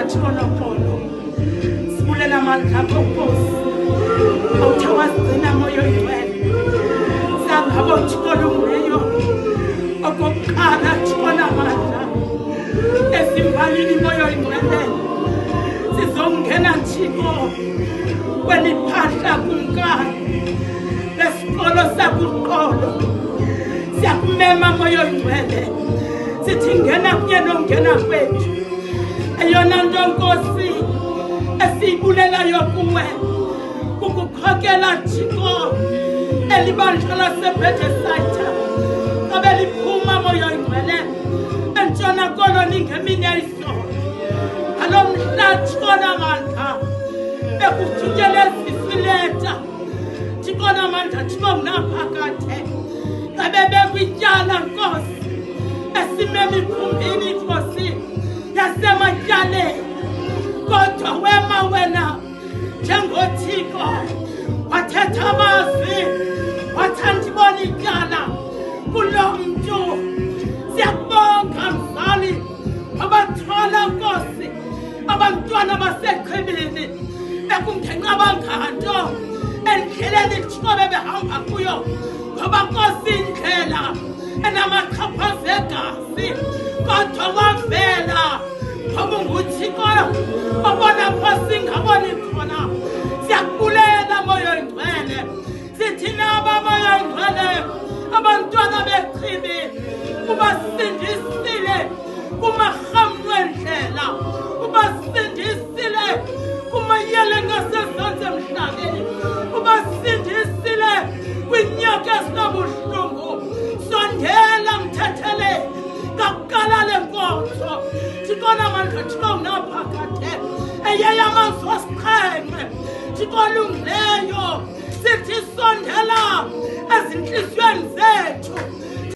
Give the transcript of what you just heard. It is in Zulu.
Thixo khona sibulela amandla akho Nkosi awuthe wasigcina moyo oyingcwele sangabo Thixo lungileyo okokuqala Thixo namandla esimbalini moyo oyingcwele sizongena Thixo kweliphahla kumkani lesikolo sakuqolo siyakumema moyo oyingcwele sithi ngena kunye nongena kwethu eyona nto Nkosi esiyibulelayo kuwe ukukhokela Thixo elibandla laseBethesda abe liphuma moyo oyingcwele entshona koloni ngemini yayizolo alo mhla Thixo namandla ekuthukele sisileta Thixo namandla Thixo unaphakathe ngabe bekwityala Nkosi esimemikhumbini Nkosi yasematyaleni kodwa wema wena njengoThixo wathetha amazwi wathanda ibona ityala kulo mntu siyakubonga mzali abathola Nkosi abantwana basechibini bekungenqaba nganto endleleni Thixo bebehamba kuyo ngoba Nkosi indlela enamachaphaza egazi kodwa wavela ngoba unguThixo obona Nkosi ngaboni khona siyakubulela moyo oyingcwele sithi naba moyo oyingcwele abantwana bechibi ubasindisile kumarhamnu endlela ubasindisile kumayele ngasezantsi emhlabeni ubasindisile kwinyaka ezinobuhlungu sondela mthethele ngakuqala lenkonzo Thixo namandla Thixo unaphakathe eyeyamazwi asixhenxe Thixo lungileyo